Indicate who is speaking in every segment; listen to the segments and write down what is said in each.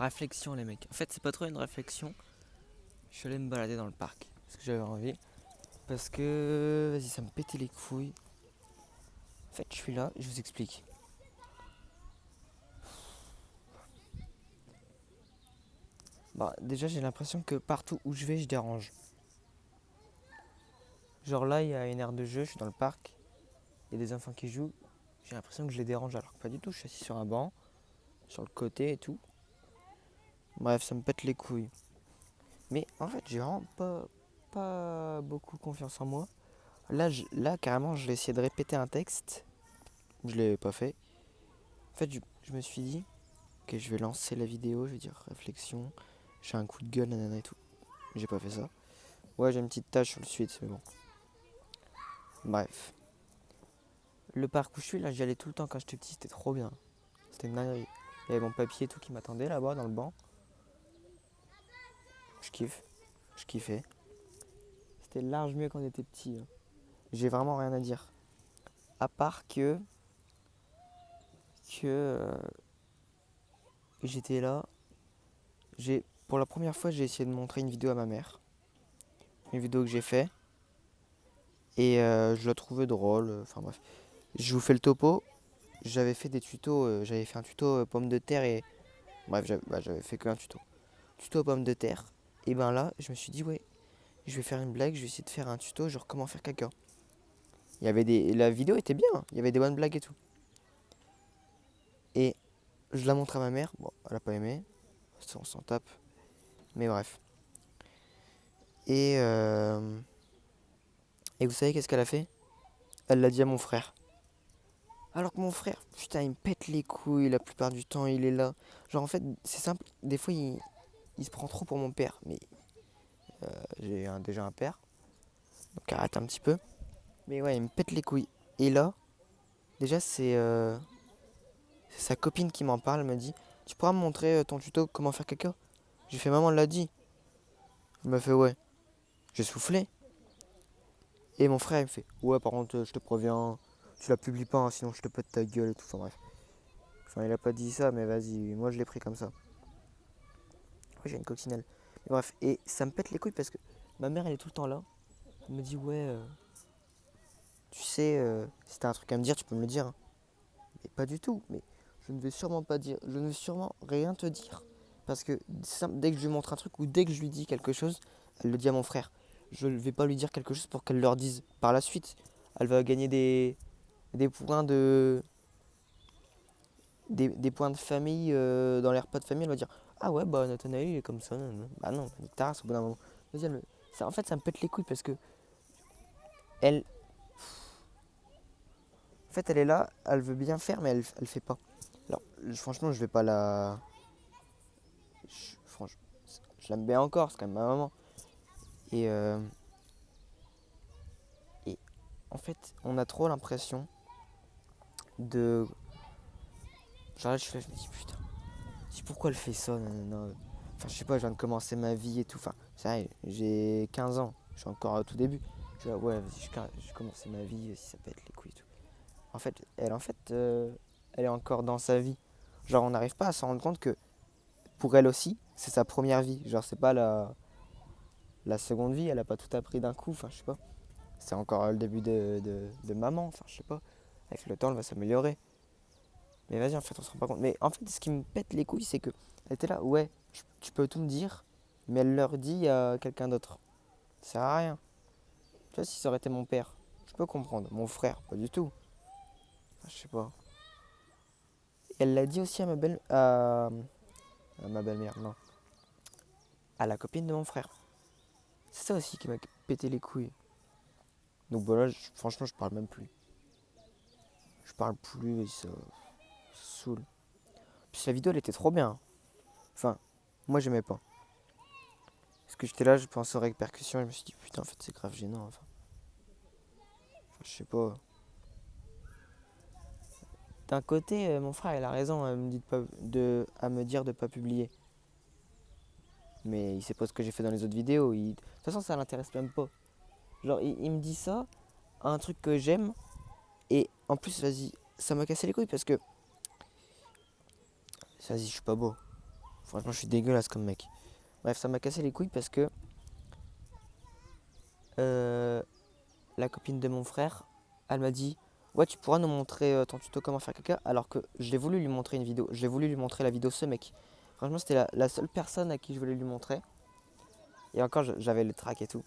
Speaker 1: réflexion les mecs. En fait c'est pas trop une réflexion. Je suis allé me balader dans le parc. Parce que j'avais envie. Parce que vas-y ça me pétait les couilles. En fait je suis là, je vous explique. Bah déjà j'ai l'impression que partout où je vais je dérange. Genre là il y a une aire de jeu, je suis dans le parc. Il y a des enfants qui jouent. J'ai l'impression que je les dérange alors que pas du tout. Je suis assis sur un banc, sur le côté et tout. Bref ça me pète les couilles. Mais en fait j'ai vraiment pas beaucoup confiance en moi. Là carrément je vais essayer de répéter un texte. Je l'ai pas fait. En fait je me suis dit que je vais lancer la vidéo, je vais dire réflexion. J'ai un coup de gueule, nanana et tout. J'ai pas fait ça. Ouais j'ai une petite tache sur le suite, mais bon. Bref. Le parc où je suis là, j'y allais tout le temps quand j'étais petit, c'était trop bien. C'était une dinguerie. Il y avait mon papier et tout qui m'attendait là-bas dans le banc. Je kiffe. Je kiffais. C'était large mieux quand on était petit, hein. J'ai vraiment rien à dire. À part que j'étais là. Pour la première fois, j'ai essayé de montrer une vidéo à ma mère. Une vidéo que j'ai fait. Et je la trouvais drôle. Enfin bref. Je vous fais le topo. J'avais fait des tutos. J'avais fait un tuto pommes de terre et. Bref, j'avais fait qu'un tuto. Tuto pommes de terre. Et ben là, je me suis dit, ouais, je vais faire une blague. Je vais essayer de faire un tuto genre comment faire caca. La vidéo était bien. Il y avait des bonnes blagues et tout. Et je la montre à ma mère. Bon, elle a pas aimé. On s'en tape. Mais bref. Et, euh, et vous savez qu'est-ce qu'elle a fait? Elle l'a dit à mon frère. Alors que mon frère, putain, il me pète les couilles la plupart du temps, il est là. Genre en fait, c'est simple, des fois il se prend trop pour mon père. Mais déjà un père, donc arrête un petit peu. Mais ouais, il me pète les couilles. Et là, déjà c'est sa copine qui m'en parle, elle me dit, tu pourras me montrer ton tuto comment faire caca? J'ai fait, maman l'a dit. Elle m'a fait, ouais. J'ai soufflé. Et mon frère il me fait, ouais par contre je te préviens, tu la publies pas, hein, sinon je te pète ta gueule et tout. Enfin bref. Enfin il a pas dit ça, mais vas-y, moi je l'ai pris comme ça. Ouais, j'ai une coccinelle. Mais bref, et ça me pète les couilles parce que ma mère elle est tout le temps là. Elle me dit, ouais, tu sais, si t'as un truc à me dire, tu peux me le dire, hein. Mais pas du tout, mais je ne vais sûrement pas dire, je ne vais sûrement rien te dire. Parce que dès que je lui montre un truc ou dès que je lui dis quelque chose, elle le dit à mon frère. Je ne vais pas lui dire quelque chose pour qu'elle leur dise par la suite. Elle va gagner des points des points de famille dans les repas de famille. Elle va dire, ah ouais, bah Nathanaël il est comme ça, nanana. Bah non, nique ta race au bout d'un moment. Vas-y, en fait ça me pète les couilles parce que elle, en fait elle est là, elle veut bien faire mais elle fait pas. Alors franchement je vais pas la, franchement je l'aime bien encore, c'est quand même ma maman. Et, euh, et en fait on a trop l'impression de, genre là je suis là, je me dis putain, pourquoi elle fait ça, nanana. Enfin je sais pas, je viens de commencer ma vie et tout, enfin c'est vrai, j'ai 15 ans, je suis encore au tout début. Je suis là, ouais vas-y j'ai commencé ma vie, si ça pète les couilles et tout. En fait elle est encore dans sa vie. Genre on n'arrive pas à s'en rendre compte que pour elle aussi c'est sa première vie. Genre c'est pas la seconde vie, elle a pas tout appris d'un coup, enfin je sais pas. C'est encore le début de maman, enfin je sais pas. Avec le temps elle va s'améliorer. Mais vas-y en fait on se rend pas compte. Mais en fait ce qui me pète les couilles c'est que elle était là, ouais, tu peux tout me dire, mais elle leur dit à quelqu'un d'autre. Ça sert à rien. Tu vois si ça aurait été mon père, je peux comprendre. Mon frère, pas du tout. Enfin, je sais pas. Et elle l'a dit aussi à ma belle-mère, non. À la copine de mon frère. C'est ça aussi qui m'a pété les couilles. Donc voilà, franchement je parle même plus. Je parle plus et ça saoule. Puis la vidéo elle était trop bien. Enfin, moi j'aimais pas. Parce que j'étais là, je pensais aux répercussions et je me suis dit putain en fait c'est grave gênant. Enfin, je sais pas. D'un côté, mon frère il a raison à me dire de pas publier. Mais il sait pas ce que j'ai fait dans les autres vidéos. De toute façon ça l'intéresse même pas. Genre il me dit ça, un truc que j'aime. Et en plus vas-y, ça m'a cassé les couilles parce que vas-y je suis pas beau. Franchement, je suis dégueulasse comme mec. Bref, ça m'a cassé les couilles parce que euh, la copine de mon frère, elle m'a dit ouais, tu pourras nous montrer ton tuto comment faire caca, alors que j'ai voulu lui montrer une vidéo. J'ai voulu lui montrer la vidéo de ce mec. Franchement, c'était la seule personne à qui je voulais lui montrer. Et encore, j'avais le track et tout.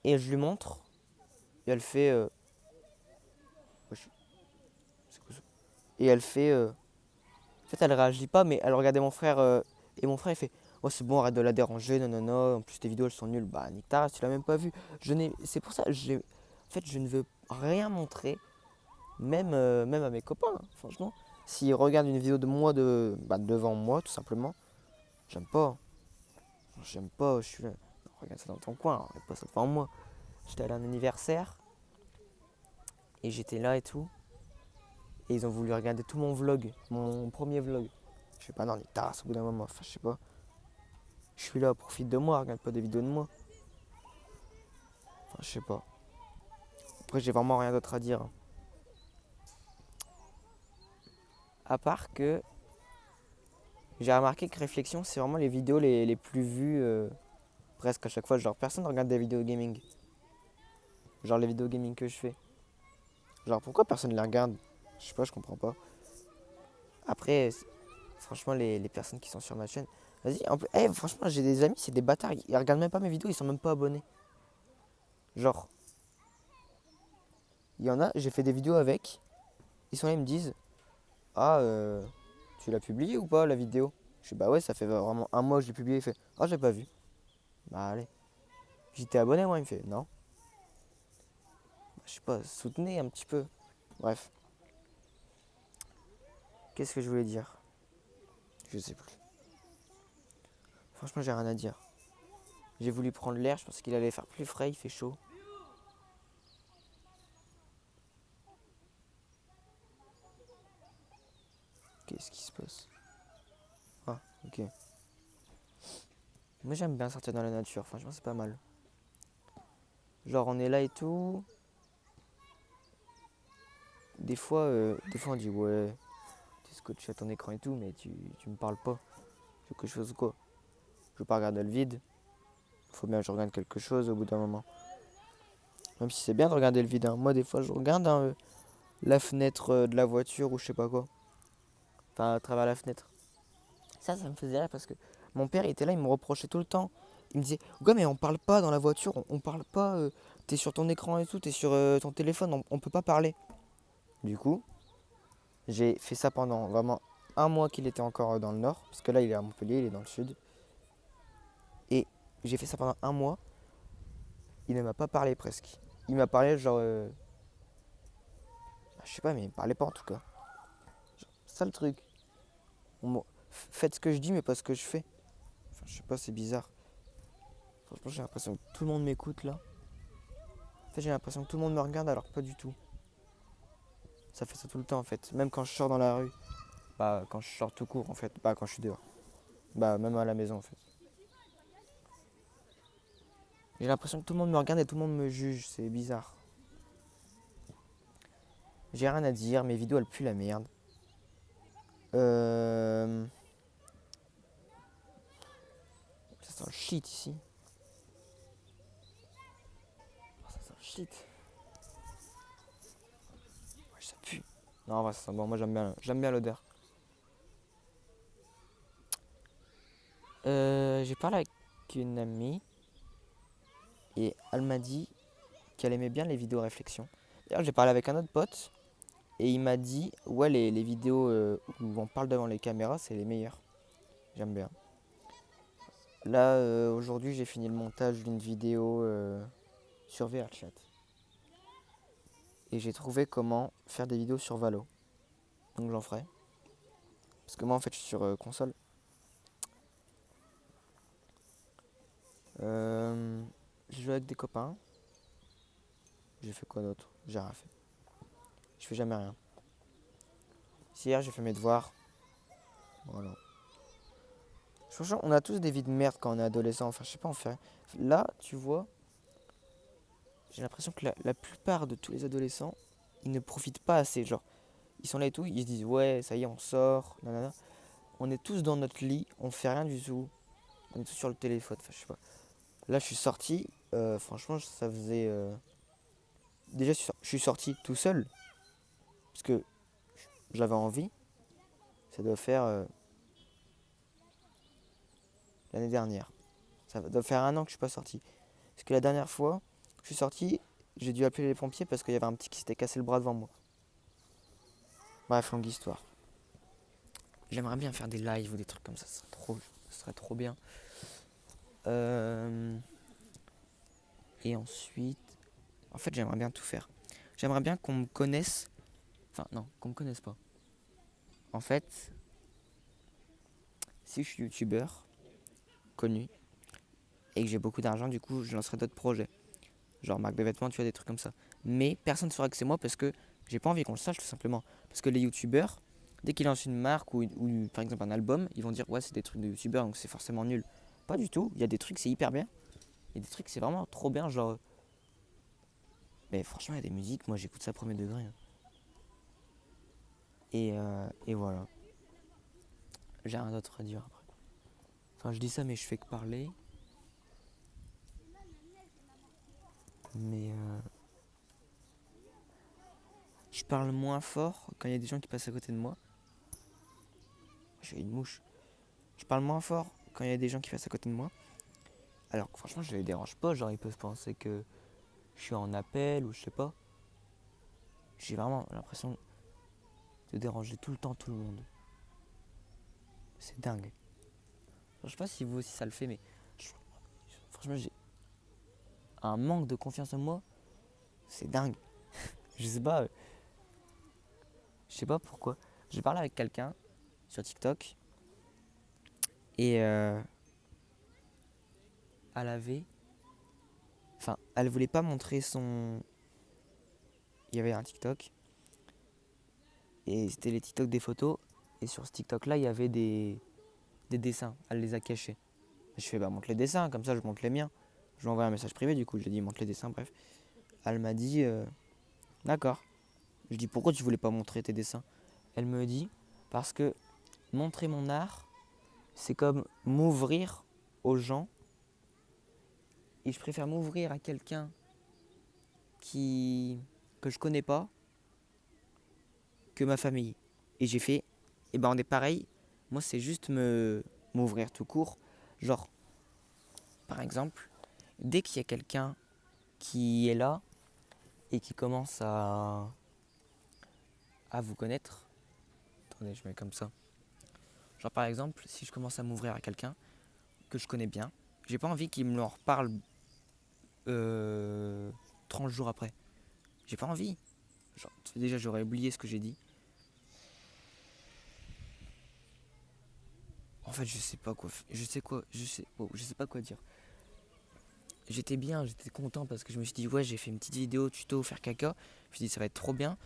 Speaker 1: Et je lui montre. Et elle fait. Wesh, c'est quoi ça. Et elle fait. En fait, elle réagit pas, mais elle regardait mon frère. Et mon frère, il fait oh, c'est bon, arrête de la déranger. Non, non, non. En plus, tes vidéos, elles sont nulles. Bah, nique ta race, tu l'as même pas vu. C'est pour ça, en fait, je ne veux rien montrer. Même à mes copains, hein, franchement. S'ils regardent une vidéo de moi devant moi, tout simplement, j'aime pas. J'aime pas, je suis là. Regarde ça dans ton coin, regarde pas ça devant moi. J'étais allé à un anniversaire et j'étais là et tout. Et ils ont voulu regarder tout mon vlog, mon premier vlog. Je sais pas, non, les tasses au bout d'un moment, enfin je sais pas. Je suis là, profite de moi, regarde pas des vidéos de moi. Enfin je sais pas. Après j'ai vraiment rien d'autre à dire, hein. À part que j'ai remarqué que Réflexion c'est vraiment les vidéos les plus vues presque à chaque fois. Genre personne ne regarde des vidéos gaming. Genre les vidéos gaming que je fais. Genre pourquoi personne les regarde? Je sais pas, je comprends pas. Après, franchement, les personnes qui sont sur ma chaîne, vas-y, franchement, j'ai des amis, c'est des bâtards, ils regardent même pas mes vidéos, ils sont même pas abonnés. Genre, il y en a, j'ai fait des vidéos avec, ils sont là, ils me disent, ah, tu l'as publié ou pas la vidéo? Je dis, bah ouais, ça fait vraiment un mois que je l'ai publié, il fait, ah, j'ai pas vu. Bah allez. J'étais abonné, moi, il me fait, non. Bah, je sais pas, soutenez un petit peu. Bref, qu'est-ce que je voulais dire? Je sais plus. Franchement, j'ai rien à dire. J'ai voulu prendre l'air, je pensais qu'il allait faire plus frais, il fait chaud. Qu'est-ce qui se passe? Ah, ok. Moi j'aime bien sortir dans la nature, franchement c'est pas mal. Genre on est là et tout. Des fois on dit ouais, tu scotché à ton écran et tout, mais tu me parles pas. Quelque chose quoi. Je veux pas regarder le vide. Faut bien que je regarde quelque chose au bout d'un moment. Même si c'est bien de regarder le vide, hein. Moi des fois je regarde la fenêtre de la voiture ou je sais pas quoi. Enfin à travers la fenêtre. Ça me faisait rire parce que mon père était là, il me reprochait tout le temps. Il me disait, ouais, mais on parle pas dans la voiture, on parle pas, t'es sur ton écran et tout, t'es sur ton téléphone, on peut pas parler. Du coup, j'ai fait ça pendant vraiment un mois qu'il était encore dans le nord, parce que là il est à Montpellier, il est dans le sud. Et j'ai fait ça pendant un mois, il ne m'a pas parlé presque. Il m'a parlé genre, je sais pas, mais il me parlait pas en tout cas. C'est ça le truc. Faites ce que je dis, mais pas ce que je fais. Enfin, je sais pas, c'est bizarre. Franchement, j'ai l'impression que tout le monde m'écoute là. En fait, j'ai l'impression que tout le monde me regarde alors que pas du tout. Ça fait ça tout le temps en fait. Même quand je sors dans la rue. Bah, quand je sors tout court en fait. Bah, quand je suis dehors. Bah, même à la maison en fait. J'ai l'impression que tout le monde me regarde et tout le monde me juge. C'est bizarre. J'ai rien à dire. Mes vidéos elles puent la merde. Ça sent le shit ici. Oh, ça sent le shit. Ouais, ça pue. Non, en vrai, ça sent bon. Moi, j'aime bien l'odeur. J'ai parlé avec une amie et elle m'a dit qu'elle aimait bien les vidéos réflexion. D'ailleurs, j'ai parlé avec un autre pote et il m'a dit ouais, les vidéos où on parle devant les caméras, c'est les meilleures. J'aime bien. Là, aujourd'hui, j'ai fini le montage d'une vidéo sur VRChat. Et j'ai trouvé comment faire des vidéos sur Valo. Donc j'en ferai. Parce que moi, en fait, je suis sur console. J'ai joué avec des copains. J'ai fait quoi d'autre? J'ai rien fait. Je fais jamais rien. Hier, j'ai fait mes devoirs. Voilà. Franchement, on a tous des vies de merde quand on est adolescent. Enfin, je sais pas, on fait rien. Là, tu vois, j'ai l'impression que la plupart de tous les adolescents, ils ne profitent pas assez. Genre, ils sont là et tout, ils se disent, ouais, ça y est, on sort, nanana. on est tous dans notre lit, on fait rien du tout. On est tous sur le téléphone, enfin je sais pas. Là je suis sorti, franchement ça faisait... Déjà je suis sorti tout seul, parce que j'avais envie. Ça doit faire l'année dernière. Ça doit faire 1 an que je suis pas sorti. Parce que la dernière fois que je suis sorti, j'ai dû appeler les pompiers parce qu'il y avait un petit qui s'était cassé le bras devant moi. Bref, longue histoire. J'aimerais bien faire des lives ou des trucs comme ça, ça serait trop bien. Et ensuite, en fait, j'aimerais bien tout faire. J'aimerais bien qu'on me connaisse. Enfin, non, qu'on me connaisse pas. En fait, si je suis youtubeur, connu, et que j'ai beaucoup d'argent, du coup, je lancerai d'autres projets. Genre marque de vêtements, tu vois, des trucs comme ça. Mais personne ne saura que c'est moi parce que j'ai pas envie qu'on le sache, tout simplement. Parce que les youtubeurs, dès qu'ils lancent une marque ou par exemple un album, ils vont dire ouais, c'est des trucs de youtubeurs, donc c'est forcément nul. Pas du tout. Il y a des trucs, c'est hyper bien. Il y a des trucs, c'est vraiment trop bien. Genre, mais franchement, il y a des musiques, moi j'écoute ça premier degré, hein. Et voilà. J'ai rien d'autre à dire après. Enfin, je dis ça, mais je fais que parler. Mais je parle moins fort quand il y a des gens qui passent à côté de moi. J'ai une mouche. Je parle moins fort quand il y a des gens qui passent à côté de moi. Alors que franchement, je les dérange pas. Genre, ils peuvent penser que je suis en appel ou je sais pas. J'ai vraiment l'impression de déranger tout le temps tout le monde. C'est dingue. Je sais pas si vous aussi ça le fait, mais franchement, j'ai un manque de confiance en moi. C'est dingue. Je sais pas. Je sais pas pourquoi. J'ai parlé avec quelqu'un sur TikTok et elle avait. Enfin, elle voulait pas montrer son. Il y avait un TikTok et c'était les TikTok des photos. Et sur ce TikTok là, il y avait des dessins. Elle les a cachés. Je fais bah montre les dessins, comme ça je montre les miens. Je lui ai envoyé un message privé, du coup je lui ai dit montre les dessins, bref. Elle m'a dit d'accord. Je dis pourquoi tu voulais pas montrer tes dessins? Elle me dit parce que montrer mon art, c'est comme m'ouvrir aux gens. Et je préfère m'ouvrir à quelqu'un que je connais pas que ma famille. Et j'ai fait, et ben on est pareil. Moi c'est juste m'ouvrir tout court. Genre, par exemple, dès qu'il y a quelqu'un qui est là et qui commence à vous connaître. Attendez, je mets comme ça. Genre par exemple, si je commence à m'ouvrir à quelqu'un que je connais bien, j'ai pas envie qu'il me en reparle 30 jours après. J'ai pas envie. Genre, déjà j'aurais oublié ce que j'ai dit. En fait, je sais pas quoi. Je sais pas quoi dire. J'étais bien, j'étais content parce que je me suis dit ouais, j'ai fait une petite vidéo tuto faire caca. Je me suis dit ça va être trop bien.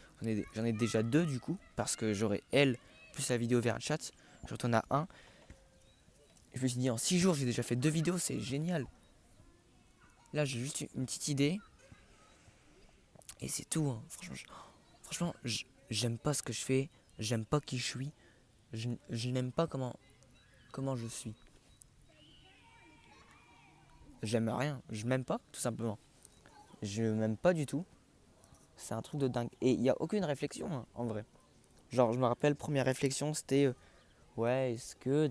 Speaker 1: J'en ai déjà 2 du coup parce que j'aurai elle plus la vidéo vers le chat. Je retourne à 1. Je me suis dit en 6 jours j'ai déjà fait 2 vidéos, c'est génial. Là j'ai juste une petite idée et c'est tout, hein. Franchement, j'aime pas ce que je fais, j'aime pas qui je suis, je n'aime pas comment je suis. J'aime rien, je m'aime pas tout simplement. Je m'aime pas du tout. C'est un truc de dingue. Et il n'y a aucune réflexion, hein, en vrai. Genre je me rappelle, première réflexion c'était ouais, est-ce que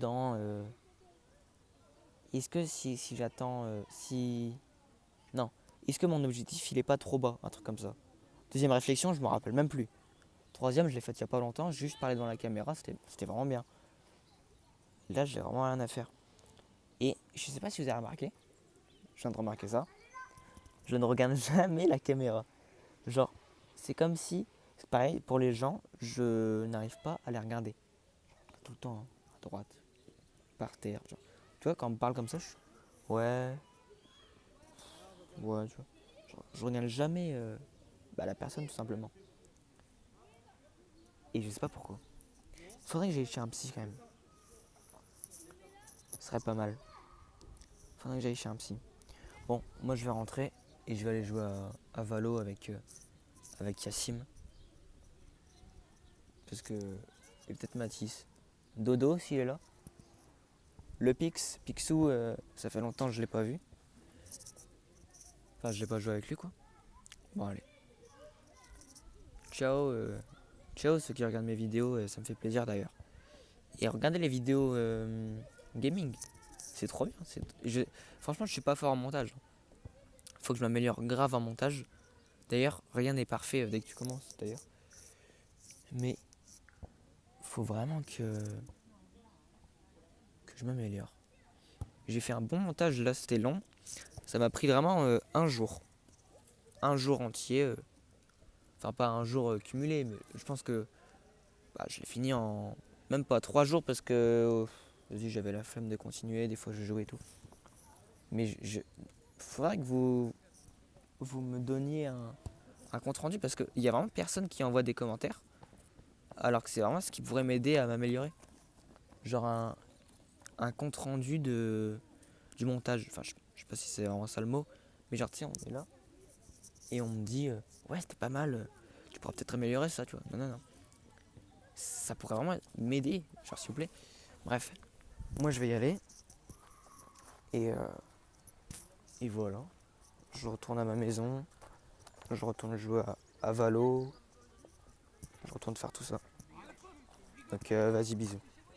Speaker 1: si j'attends si non, est-ce que mon objectif il est pas trop bas, un truc comme ça. Deuxième réflexion, je me rappelle même plus. Troisième, je l'ai faite il y a pas longtemps, juste parler dans la caméra, c'était vraiment bien. Là, j'ai vraiment rien à faire. Et je sais pas si vous avez remarqué, je viens de remarquer ça, je ne regarde jamais la caméra. Genre, c'est comme si, c'est pareil, pour les gens, je n'arrive pas à les regarder. Tout le temps, hein, à droite, par terre. Genre. Tu vois, quand on me parle comme ça, ouais, ouais, tu vois. Genre, je regarde jamais la personne, tout simplement. Et je sais pas pourquoi. Faudrait que j'aille chez un psy quand même. Ce serait pas mal. Faudrait que j'aille chez un psy. Bon, moi je vais rentrer et je vais aller jouer à Valo avec Yassim. Parce que. Et peut-être Mathis. Dodo s'il est là. Le Picsou, ça fait longtemps que je l'ai pas vu. Enfin, je l'ai pas joué avec lui quoi. Bon allez. Ciao, ciao ceux qui regardent mes vidéos, ça me fait plaisir d'ailleurs. Et regardez les vidéos gaming, c'est trop bien. Franchement, je suis pas fort en montage. Faut que je m'améliore grave en montage. D'ailleurs, rien n'est parfait dès que tu commences d'ailleurs. Mais faut vraiment que je m'améliore. J'ai fait un bon montage là, c'était long. Ça m'a pris vraiment un jour. Un jour entier. Enfin, pas un jour cumulé, mais je pense que je l'ai fini en même pas 3 jours parce que vas-y, j'avais la flemme de continuer. Des fois, je jouais et tout. Mais faudrait que vous me donniez un compte rendu parce qu'il y a vraiment personne qui envoie des commentaires. Alors que c'est vraiment ce qui pourrait m'aider à m'améliorer. Genre un compte rendu du montage. Enfin, je sais pas si c'est vraiment ça le mot. Mais genre, tu sais, on est là. Et on me dit, ouais, c'était pas mal. Tu pourras peut-être améliorer ça, tu vois. Non, non, non. Ça pourrait vraiment m'aider. Genre, s'il vous plaît. Bref. Moi, je vais y aller. Et, euh, et voilà. Je retourne à ma maison. Je retourne jouer à Valo. Je retourne faire tout ça. Donc, vas-y, bisous.